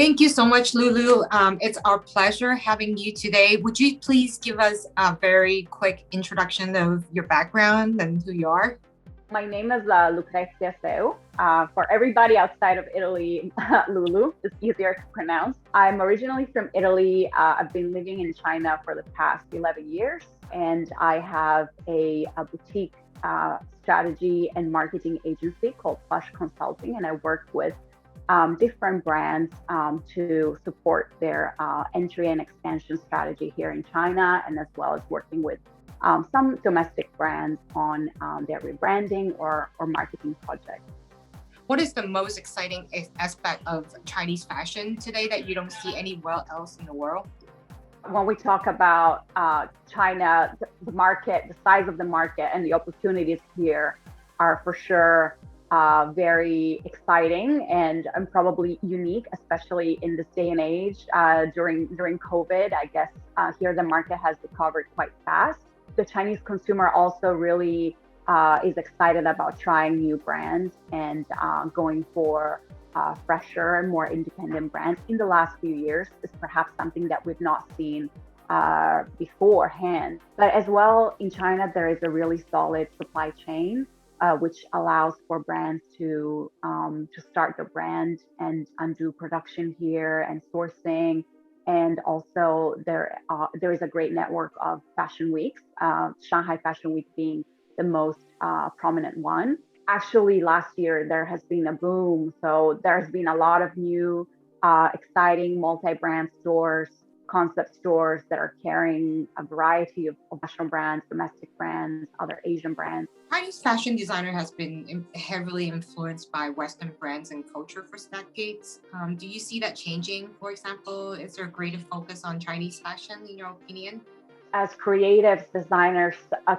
Thank you so much, Lulu. It's our pleasure having you today. Would you please give us a very quick introduction of your background and who you are? My name is Seu. For everybody outside of Italy, Lulu is easier to pronounce. I'm originally from Italy. I've been living in China for the past 11 years, and I have a boutique strategy and marketing agency called Plush Consulting, and I work with different brands to support their entry and expansion strategy here in China, and as well as working with some domestic brands on their rebranding or marketing projects. What is the most exciting aspect of Chinese fashion today that you don't see anywhere else in the world? When we talk about China, the market, the size of the market, and the opportunities here are for sure very exciting and probably unique, especially in this day and age. During COVID, I guess here the market has recovered quite fast. The Chinese consumer also really is excited about trying new brands and going for fresher and more independent brands. In the last few years is perhaps something that we've not seen beforehand. But as well, in China, there is a really solid supply chain, which allows for brands to start the brand and do production here and sourcing. And also there is a great network of fashion weeks, Shanghai Fashion Week being the most prominent one. Actually, last year there has been a boom. So there's been a lot of new, exciting multi-brand stores, concept stores that are carrying a variety of national brands, domestic brands, other Asian brands. Chinese fashion designer has been heavily influenced by Western brands and culture for decades. Do you see that changing? For example, is there a greater focus on Chinese fashion in your opinion? As creatives, designers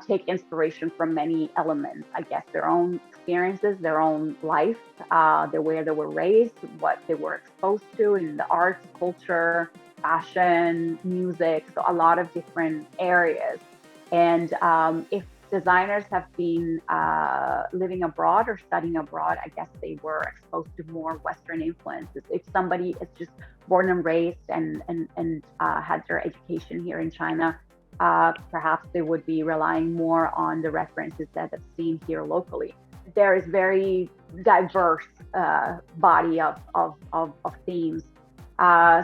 take inspiration from many elements, I guess, their own experiences, their own life, the way they were raised, what they were exposed to in the arts, culture, fashion, music, so a lot of different areas. And if designers have been living abroad or studying abroad, I guess they were exposed to more Western influences. If somebody is just born and raised and had their education here in China, perhaps they would be relying more on the references that they've seen here locally. There is very diverse body of themes.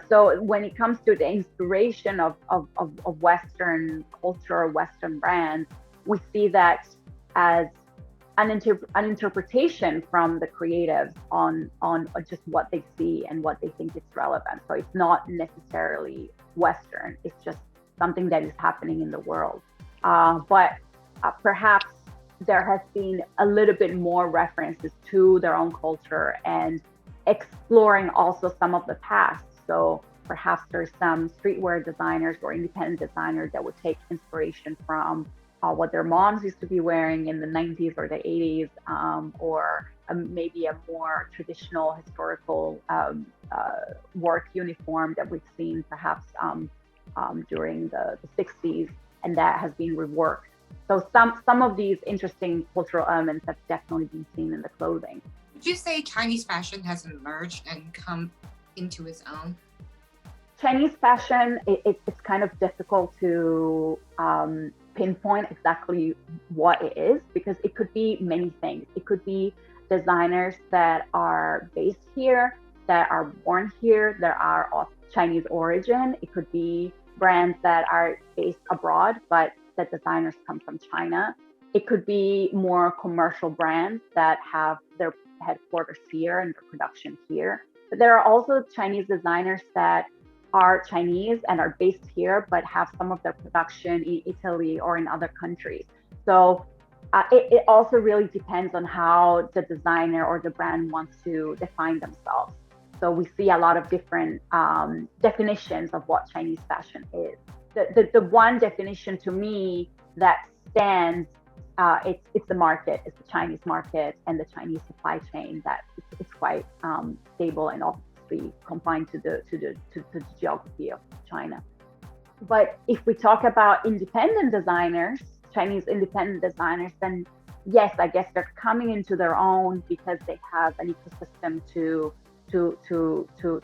So when it comes to the inspiration of Western culture, Western brands, we see that as an interpretation from the creatives on just what they see and what they think is relevant. So it's not necessarily Western. It's just something that is happening in the world. But perhaps there has been a little bit more references to their own culture and exploring also some of the past. So perhaps there's some streetwear designers or independent designers that would take inspiration from what their moms used to be wearing in the 90s or the 80s, or maybe a more traditional historical work uniform that we've seen perhaps during the 60s, and that has been reworked. So some of these interesting cultural elements have definitely been seen in the clothing. Would you say Chinese fashion has emerged and come into its own? Chinese fashion, it's kind of difficult to pinpoint exactly what it is, because it could be many things. It could be designers that are based here, that are born here, that are of Chinese origin. It could be brands that are based abroad, but the designers come from China. It could be more commercial brands that have their headquarters here and their production here. But there are also Chinese designers that are Chinese and are based here, but have some of their production in Italy or in other countries. So it also really depends on how the designer or the brand wants to define themselves. So we see a lot of different definitions of what Chinese fashion is. The one definition to me that stands, it's the market, it's the Chinese market and the Chinese supply chain that it's quite stable and obviously confined to the geography of China. But if we talk about independent designers, Chinese independent designers, then yes, I guess they're coming into their own because they have an ecosystem to to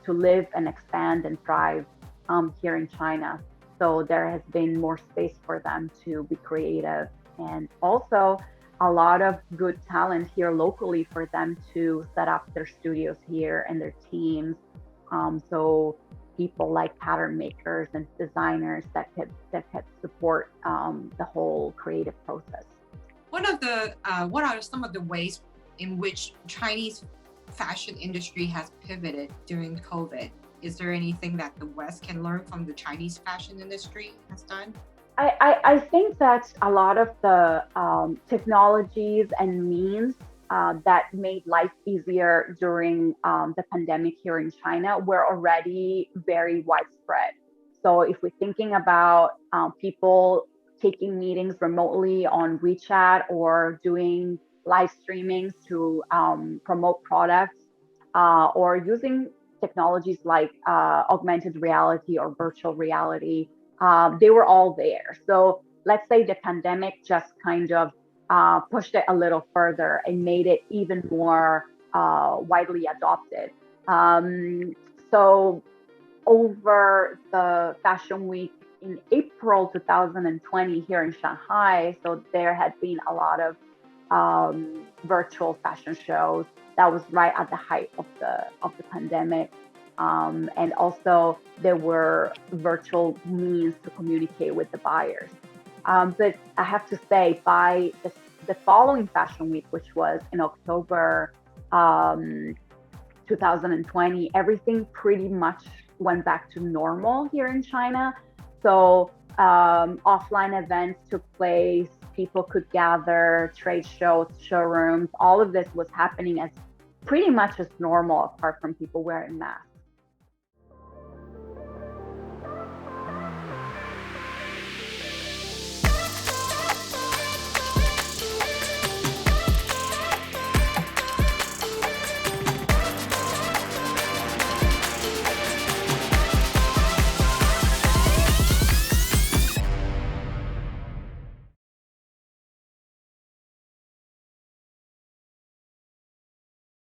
live and expand and thrive here in China. So there has been more space for them to be creative, and also a lot of good talent here locally for them to set up their studios here and their teams. So people like pattern makers and designers that could support the whole creative process. What are some of the ways in which Chinese fashion industry has pivoted during COVID? Is there anything that the West can learn from the Chinese fashion industry has done? I think that a lot of the technologies and means that made life easier during the pandemic here in China were already very widespread. So if we're thinking about people taking meetings remotely on WeChat or doing live streamings to promote products or using technologies like augmented reality or virtual reality, they were all there. So let's say the pandemic just kind of pushed it a little further and made it even more widely adopted. Um, so over the Fashion Week in April 2020 here in Shanghai, so there had been a lot of virtual fashion shows. That was right at the height of the pandemic. And also there were virtual means to communicate with the buyers. But I have to say, by the following Fashion Week, which was in October 2020, everything pretty much went back to normal here in China. So offline events took place, people could gather, trade shows, showrooms, all of this was happening as pretty much as normal, apart from people wearing masks.